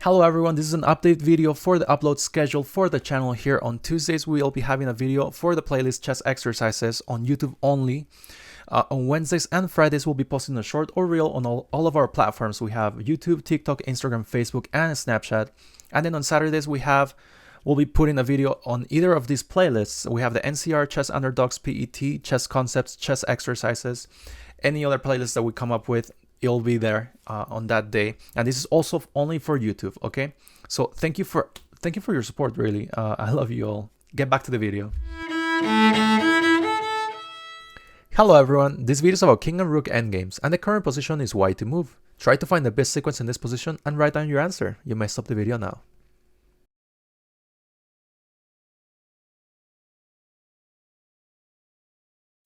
Hello everyone, this is an update video for the upload schedule for the channel here. On Tuesdays, we'll be having a video for the playlist chess exercises on YouTube only. On Wednesdays and Fridays, we'll be posting a short or reel on all of our platforms. We have YouTube, TikTok, Instagram, Facebook, and Snapchat. And then on Saturdays, we'll be putting a video on either of these playlists. We have the NCR, Chess Underdogs, PET, Chess Concepts, Chess Exercises, any other playlist that we come up with. It'll be there on that day, and this is also only for YouTube. Okay, so thank you for your support. Really, I love you all. Get back to the video. Hello everyone, this video is about king and rook endgames, and the current position is white to move. Try to find the best sequence in this position and write down your answer. You may stop the video now.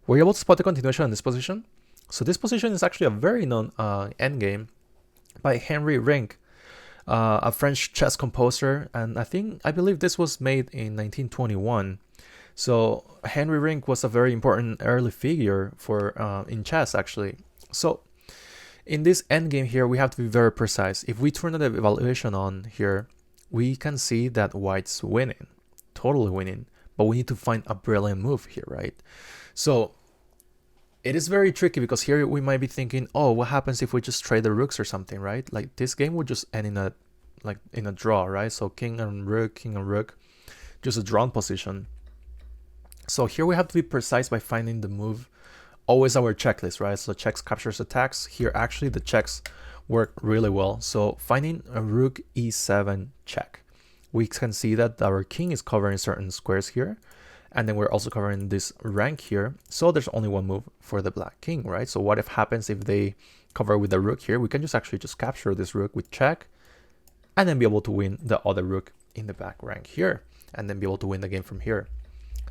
Were you able to spot the continuation in this position? So this position is actually a very known endgame by Henry Rink, a French chess composer, and I believe this was made in 1921. So Henry Rink was a very important early figure for in chess actually. So in this endgame here, we have to be very precise. If we turn the evaluation on here, we can see that white's winning, totally winning, but we need to find a brilliant move here, right? So it is very tricky because here we might be thinking, oh, what happens if we just trade the rooks or something, right? Like this game would just end in a draw, right? So king and rook, just a drawn position. So here we have to be precise by finding the move. Always our checklist, right? So checks captures attacks. Here actually the checks work really well. So finding a rook e7 check. We can see that our king is covering certain squares here. And then we're also covering this rank here. So there's only one move for the black king, right? So what happens if they cover with the rook here? We can just capture this rook with check and then be able to win the other rook in the back rank here and then be able to win the game from here.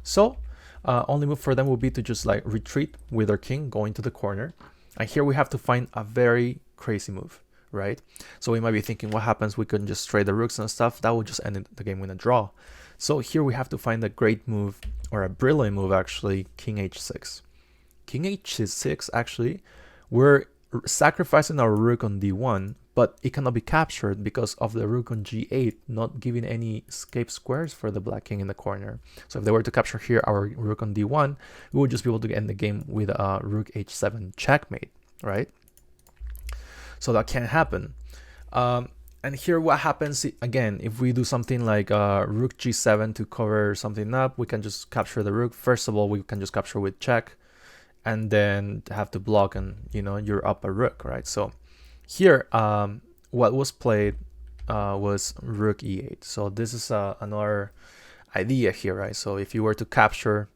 So only move for them will be to just like retreat with our king going to the corner. And here we have to find a very crazy move, right? So we might be thinking, what happens? We can just trade the rooks and stuff. That would just end the game with a draw. So here we have to find a great move, or a brilliant move actually, king h6. King h6 actually, we're sacrificing our rook on d1, but it cannot be captured because of the rook on g8 not giving any escape squares for the black king in the corner. So if they were to capture here our rook on d1, we would just be able to end the game with a rook h7 checkmate, right? So that can't happen. And here what happens, again, if we do something like rook g7 to cover something up, we can just capture the rook. First of all, we can just capture with check and then have to block and, you're up a rook, right? So here, what was played was rook e8. So this is another idea here, right? So if you were to capture,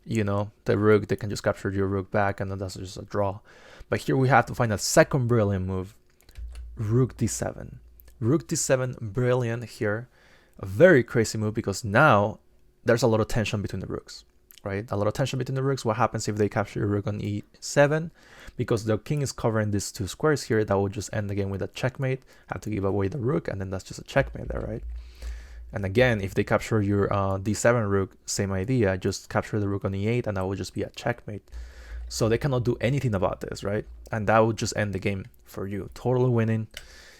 the rook, they can just capture your rook back and then that's just a draw. But here we have to find a second brilliant move, rook d7. Rook d7, brilliant here. A very crazy move because now there's a lot of tension between the rooks, right? A lot of tension between the rooks. What happens if they capture your rook on e7? Because the king is covering these two squares here, that will just end the game with a checkmate. Have to give away the rook, and then that's just a checkmate there, right? And again, if they capture your d7 rook, same idea. Just capture the rook on e8, and that will just be a checkmate. So they cannot do anything about this, right? And that would just end the game for you. Totally winning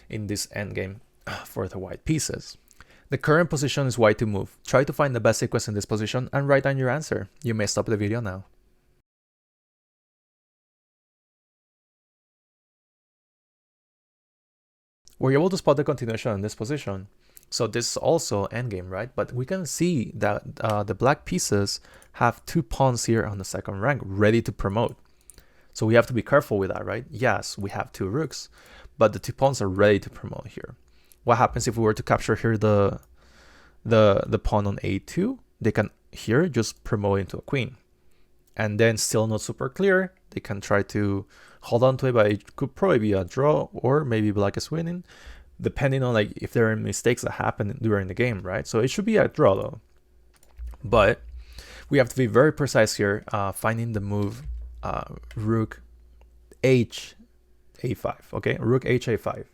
in this endgame for the white pieces. The current position is white to move. Try to find the best sequence in this position and write down your answer. You may stop the video now. Were you able to spot the continuation in this position? So this is also endgame, right? But we can see that the black pieces have two pawns here on the second rank ready to promote. So we have to be careful with that, right? Yes, we have two rooks, but the two pawns are ready to promote here. What happens if we were to capture here the pawn on a2? They can here just promote into a queen. And then still not super clear. They can try to hold on to it, but it could probably be a draw or maybe black is winning, depending on like if there are mistakes that happen during the game, right? So it should be a draw though. But we have to be very precise here, finding the move rook h a5, okay? Rook h a5.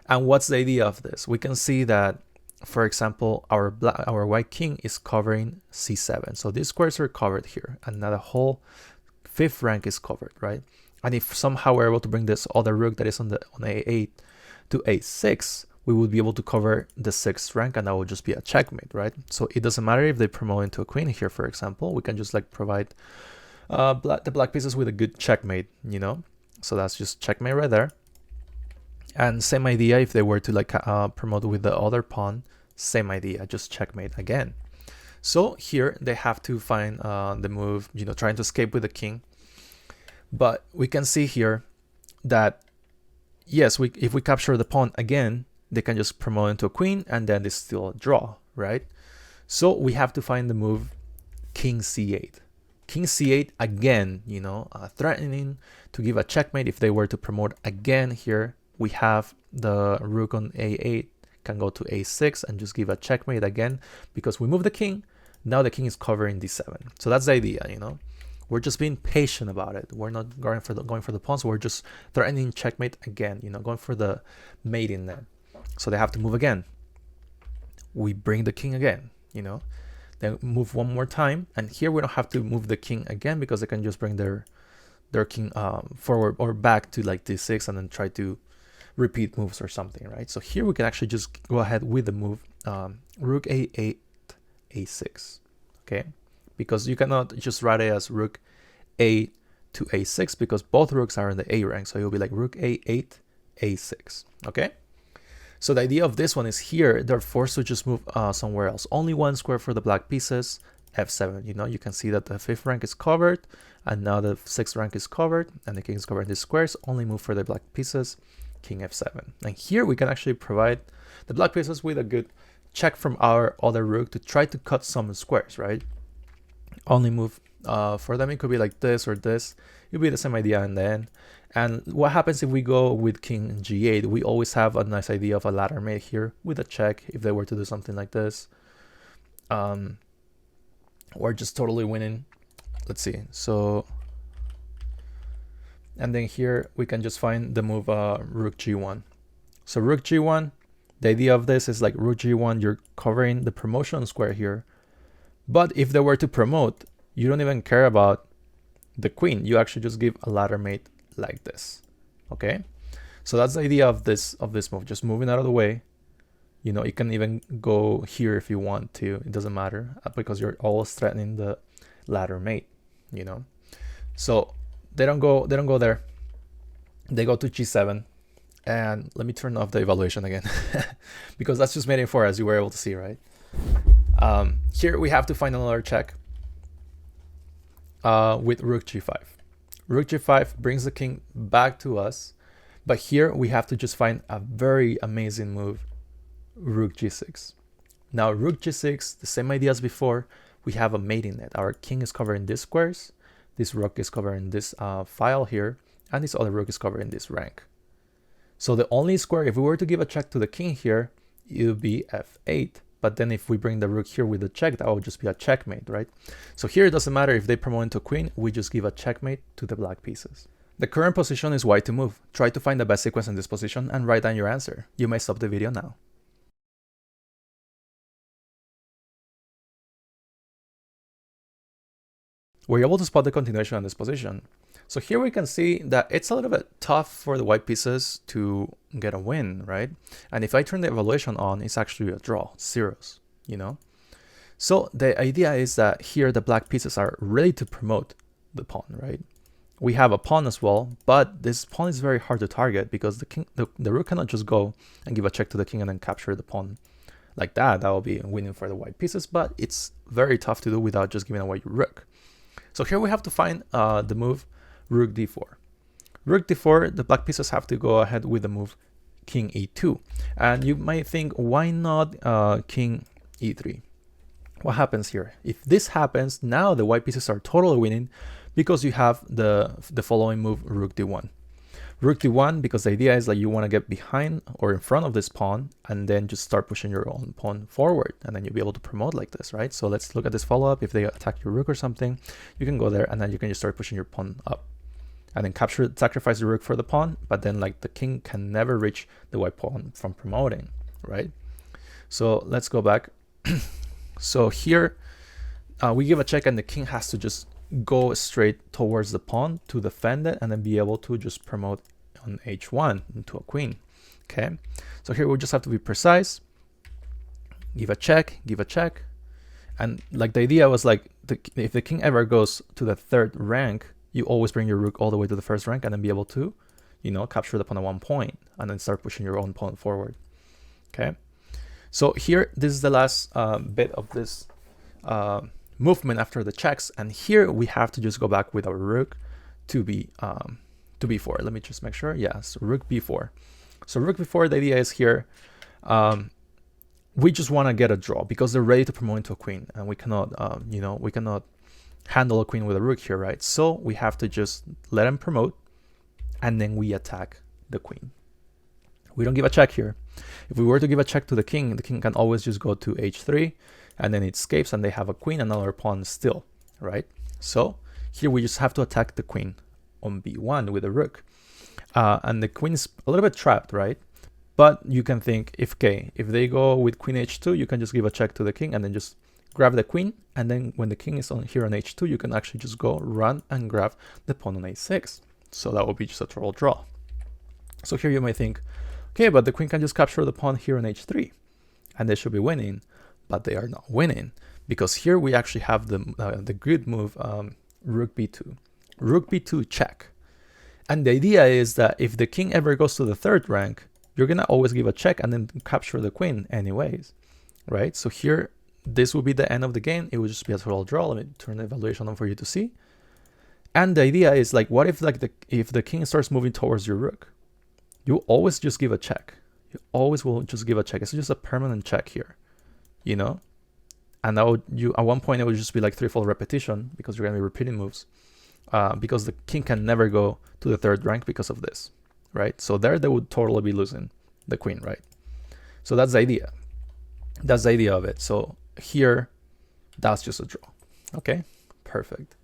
And what's the idea of this? We can see that, for example, our white king is covering c7. So these squares are covered here, and now the whole fifth rank is covered, right? And if somehow we're able to bring this other rook that is on a8 to a6, we would be able to cover the 6th rank, and that would just be a checkmate, right? So it doesn't matter if they promote into a queen here, for example. We can just like provide the black pieces with a good checkmate, you know? So that's just checkmate right there. And same idea if they were to like promote with the other pawn, same idea, just checkmate again. So here they have to find the move, you know, trying to escape with the king. But we can see here that, yes, if we capture the pawn again, they can just promote into a queen, and then they still draw, right? So we have to find the move king c8. King c8 again, you know, threatening to give a checkmate if they were to promote again here. We have the rook on a8 can go to a6 and just give a checkmate again because we move the king. Now the king is covering d7. So that's the idea, you know. We're just being patient about it. We're not going for the pawns. We're just threatening checkmate again, you know, going for the mate in there. So they have to move again. We bring the king again, you know. Then move one more time, and here we don't have to move the king again because they can just bring their king forward or back to like d6 and then try to repeat moves or something, right? So here we can actually just go ahead with the move rook a8 a6, okay? Because you cannot just write it as rook a to a6 because both rooks are in the a rank, so it'll be like rook a8 a6, okay? So the idea of this one is here they're forced to just move somewhere else. Only one square for the black pieces, f7. You know, you can see that the 5th rank is covered, and now the 6th rank is covered, and the king is covered in these squares. Only move for the black pieces, king f7. And here we can actually provide the black pieces with a good check from our other rook to try to cut some squares, right? Only move for them, it could be like this or this. It'll be the same idea in the end. And what happens if we go with king g8? We always have a nice idea of a ladder mate here with a check if they were to do something like this. We're just totally winning. Let's see. So, and then here we can just find the move rook g1. So rook g1, the idea of this is like rook g1, you're covering the promotion square here. But if they were to promote, you don't even care about the queen. You actually just give a ladder mate like this, okay? So that's the idea of this move, just moving out of the way. You know, you can even go here if you want to. It doesn't matter because you're always threatening the ladder mate, you know. So they don't go there. They go to g7, and let me turn off the evaluation again because that's just made it for, as you were able to see, right? Here we have to find another check with rook g5. Rook g5 brings the king back to us, but here we have to just find a very amazing move, rook g6. Now rook g6, the same idea as before. We have a mating net. Our king is covered in these squares, this rook is covered in this file here, and this other rook is covered in this rank. So the only square, if we were to give a check to the king here, it would be f8. But then if we bring the rook here with the check, that would just be a checkmate, right? So here it doesn't matter if they promote into queen, we just give a checkmate to the black pieces. The current position is white to move. Try to find the best sequence in this position and write down your answer. You may stop the video now. We're able to spot the continuation in this position. So here we can see that it's a little bit tough for the white pieces to get a win, right? And if I turn the evaluation on, it's actually a draw, zeros, you know? So the idea is that here the black pieces are ready to promote the pawn, right? We have a pawn as well, but this pawn is very hard to target because the rook cannot just go and give a check to the king and then capture the pawn like that. That will be winning for the white pieces, but it's very tough to do without just giving away your rook. So here we have to find the move rook d4. Rook d4, the black pieces have to go ahead with the move king e2. And you might think, why not king e3? What happens here? If this happens, now the white pieces are totally winning because you have the following move, rook d1. Rook d1, because the idea is that you want to get behind or in front of this pawn and then just start pushing your own pawn forward, and then you'll be able to promote like this, right? So let's look at this follow-up. If they attack your rook or something, you can go there and then you can just start pushing your pawn up and then sacrifice the rook for the pawn, but then like the king can never reach the white pawn from promoting, right? So let's go back. So here we give a check and the king has to just go straight towards the pawn to defend it and then be able to just promote on h1 into a queen. Okay, so here we just have to be precise. Give a check, and like the idea was like if the king ever goes to the third rank, you always bring your rook all the way to the first rank and then be able to, you know, capture the pawn at 1 point and then start pushing your own pawn forward. Okay, so here this is the last bit of this movement after the checks, and here we have to just go back with our rook to b4. Let me just make sure. Yes, rook b4. So rook b4, the idea is here we just want to get a draw because they're ready to promote into a queen, and we cannot you know, we cannot handle a queen with a rook here, right? So we have to just let them promote and then we attack the queen. We don't give a check here. If we were to give a check to the king can always just go to h3 and then it escapes and they have a queen and another pawn still, right? So here we just have to attack the queen on b1 with a rook. And the queen is a little bit trapped, right? But you can think if they go with queen h2, you can just give a check to the king and then just grab the queen. And then when the king is on here on h2, you can actually just go run and grab the pawn on a6. So that would be just a total draw. So here you might think, okay, but the queen can just capture the pawn here on h3 and they should be winning, but they are not winning because here we actually have the good move, rook b2. Rook b2 check. And the idea is that if the king ever goes to the third rank, you're going to always give a check and then capture the queen anyways, right? So here, this will be the end of the game. It will just be a total draw. Let me turn the evaluation on for you to see. And the idea is like, what if like if the king starts moving towards your rook? You always just give a check. You always will just give a check. It's just a permanent check here, you know? And that would, at one point it would just be like threefold repetition because you're going to be repeating moves. Because the king can never go to the third rank because of this, right? So there they would totally be losing the queen, right? So that's the idea. That's the idea of it. So here, that's just a draw. Okay, perfect.